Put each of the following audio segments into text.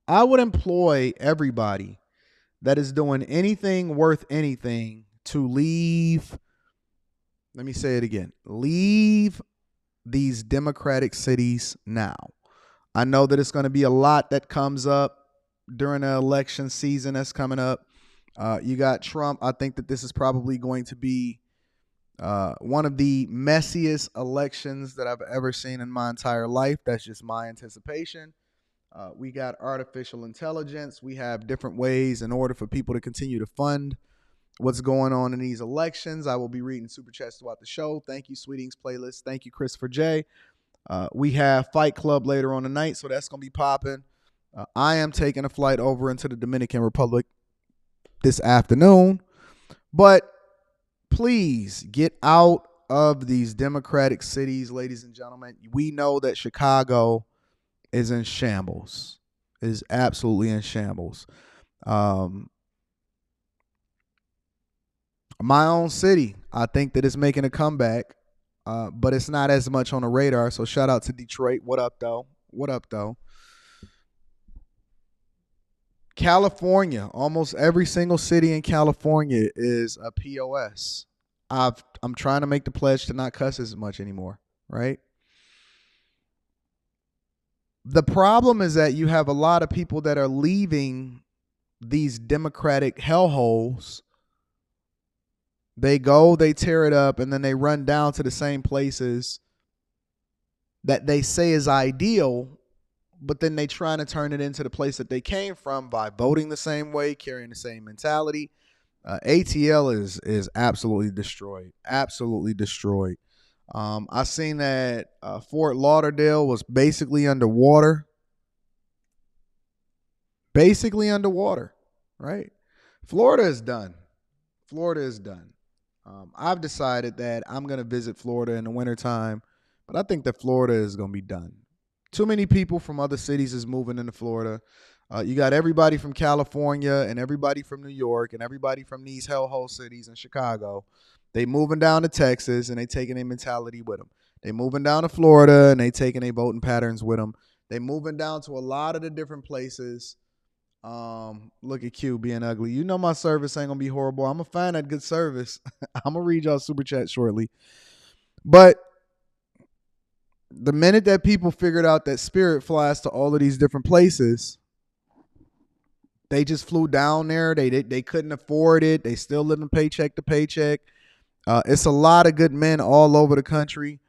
I would employ everybody that is doing anything worth anything to leave. Let me say it again. Leave these democratic cities now. I know that it's going to be a lot that comes up during the election season that's coming up. You got Trump. I think that this is probably going to be one of the messiest elections that I've ever seen in my entire life. That's just my anticipation. We got artificial intelligence. We have different ways in order for people to continue to fund what's going on in these elections. I will be reading super chats throughout the show. Thank you, Sweetings Playlist. Thank you, Christopher J. We have Fight Club later on tonight, so that's going to be popping. I am taking a flight over into the Dominican Republic this afternoon. But please get out of these democratic cities, ladies and gentlemen. We know that Chicago is in shambles, is absolutely in shambles. My own city, I think that it's making a comeback, but it's not as much on the radar. So shout out to Detroit. What up, though? What up, though? California, almost every single city in California is a POS. I'm trying to make the pledge to not cuss as much anymore, right? The problem is that you have a lot of people that are leaving these democratic hellholes. They go, they tear it up, and then they run down to the same places that they say is ideal, but then they trying to turn it into the place that they came from by voting the same way, carrying the same mentality. ATL is absolutely destroyed, absolutely destroyed. I seen that Fort Lauderdale was basically underwater, right? Florida is done. Florida is done. I've decided that I'm going to visit Florida in the wintertime, but I think that Florida is going to be done. Too many people from other cities is moving into Florida. You got everybody from California and everybody from New York and everybody from these hellhole cities in Chicago. They moving down to Texas and they taking their mentality with them. They moving down to Florida and they taking their voting patterns with them. They moving down to a lot of the different places. Look at Q being ugly. You know my service ain't gonna be horrible. I'm gonna find that good service. I'm gonna read y'all super chat shortly. But the minute that people figured out that Spirit flies to all of these different places, they just flew down there. They couldn't afford it. They still living paycheck to paycheck. It's a lot of good men all over the country.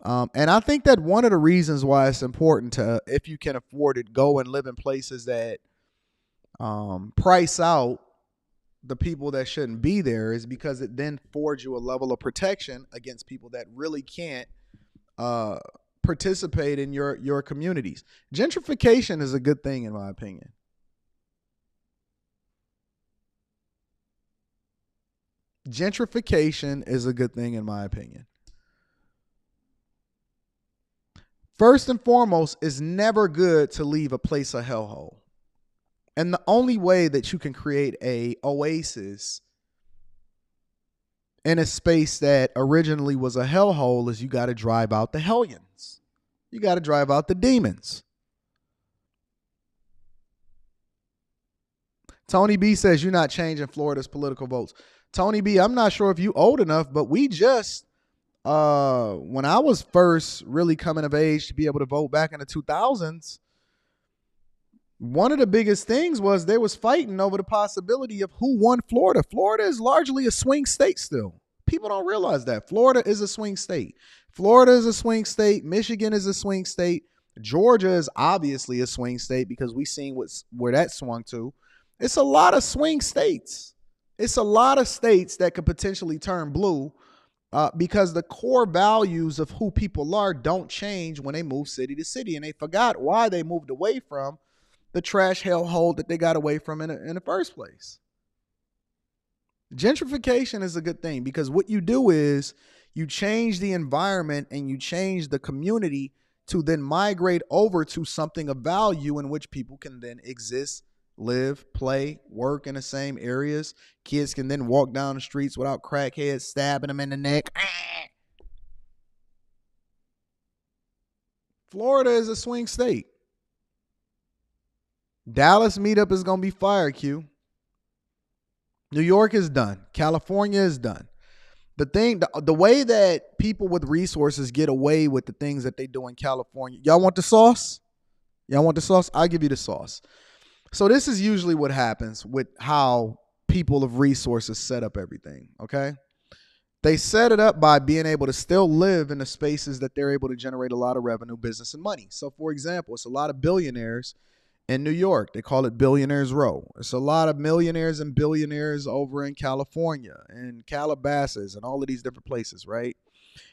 And I think that one of the reasons why it's important to, if you can afford it, go and live in places that price out the people that shouldn't be there is because it then affords you a level of protection against people that really can't participate in your communities. Gentrification is a good thing, in my opinion. Gentrification is a good thing, in my opinion. First and foremost, it's never good to leave a place a hellhole. And the only way that you can create a oasis in a space that originally was a hellhole is you got to drive out the hellions. You got to drive out the demons. Tony B says you're not changing Florida's political votes. Tony B, I'm not sure if you old enough, but we just, when I was first really coming of age to be able to vote back in the 2000s, one of the biggest things was they was fighting over the possibility of who won Florida. Florida is largely a swing state still. People don't realize that. Florida is a swing state. Florida is a swing state. Michigan is a swing state. Georgia is obviously a swing state because we seen where that swung to. It's a lot of swing states. It's a lot of states that could potentially turn blue because the core values of who people are don't change when they move city to city. And they forgot why they moved away from the trash hellhole that they got away from in the first place. Gentrification is a good thing because what you do is you change the environment and you change the community to then migrate over to something of value in which people can then exist, live, play, work in the same areas. Kids can then walk down the streets without crackheads stabbing them in the neck. Florida is a swing state. Dallas meetup is going to be fire, Q. New York is done. California is done. The way that people with resources get away with the things that they do in California. Y'all want the sauce? Y'all want the sauce? I'll give you the sauce. So this is usually what happens with how people of resources set up everything, okay? They set it up by being able to still live in the spaces that they're able to generate a lot of revenue, business, and money. So for example, it's a lot of billionaires in New York. They call it Billionaires Row. It's a lot of millionaires and billionaires over in California and Calabasas and all of these different places, right?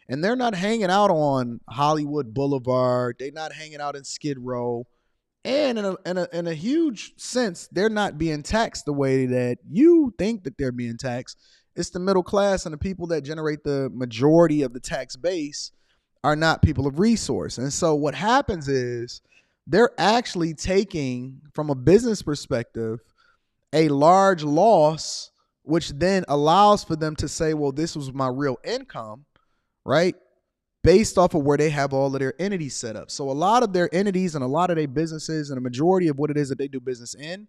And they're not hanging out on Hollywood Boulevard. They're not hanging out in Skid Row. And in a huge sense, they're not being taxed the way that you think that they're being taxed. It's the middle class and the people that generate the majority of the tax base are not people of resource. And so what happens is they're actually taking, from a business perspective, a large loss, which then allows for them to say, well, this was my real income, right? Based off of where they have all of their entities set up. So a lot of their entities and a lot of their businesses and a majority of what it is that they do business in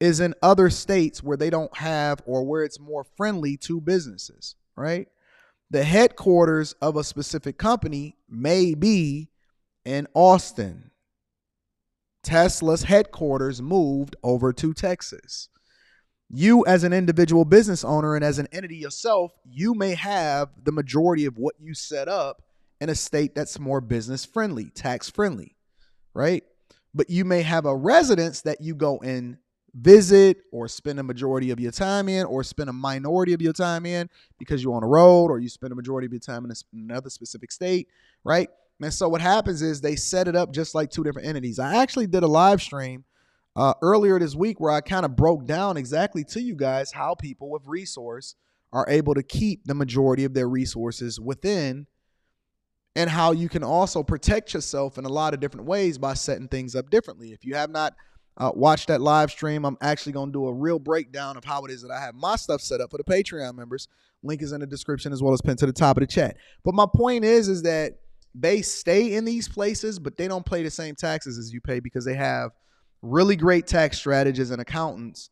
is in other states where they don't have or where it's more friendly to businesses, right? The headquarters of a specific company may be in Austin. Tesla's headquarters moved over to Texas. You as an individual business owner and as an entity yourself, you may have the majority of what you set up in a state that's more business friendly, tax friendly, right? But you may have a residence that you go and visit or spend a majority of your time in or spend a minority of your time in because you're on the road or you spend a majority of your time in another specific state, right? And so what happens is they set it up just like two different entities. I actually did a live stream earlier this week where I kind of broke down exactly to you guys how people with resource are able to keep the majority of their resources within and how you can also protect yourself in a lot of different ways by setting things up differently. If you have not watched that live stream, I'm actually going to do a real breakdown of how it is that I have my stuff set up for the Patreon members. Link is in the description as well as pinned to the top of the chat. But my point is that they stay in these places, but they don't pay the same taxes as you pay because they have really great tax strategists and accountants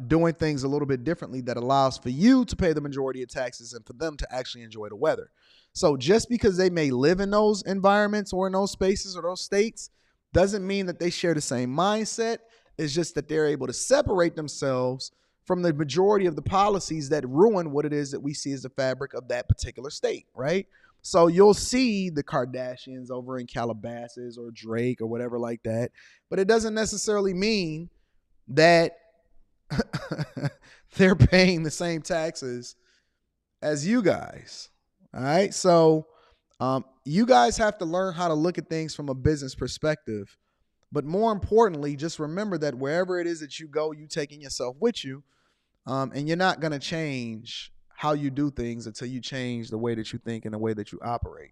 doing things a little bit differently that allows for you to pay the majority of taxes and for them to actually enjoy the weather. So just because they may live in those environments or in those spaces or those states doesn't mean that they share the same mindset. It's just that they're able to separate themselves from the majority of the policies that ruin what it is that we see as the fabric of that particular state, right? So you'll see the Kardashians over in Calabasas or Drake or whatever like that, but it doesn't necessarily mean that they're paying the same taxes as you guys. All right. So you guys have to learn how to look at things from a business perspective. But more importantly, just remember that wherever it is that you go, you taking yourself with you. And you're not going to change how you do things until you change the way that you think and the way that you operate.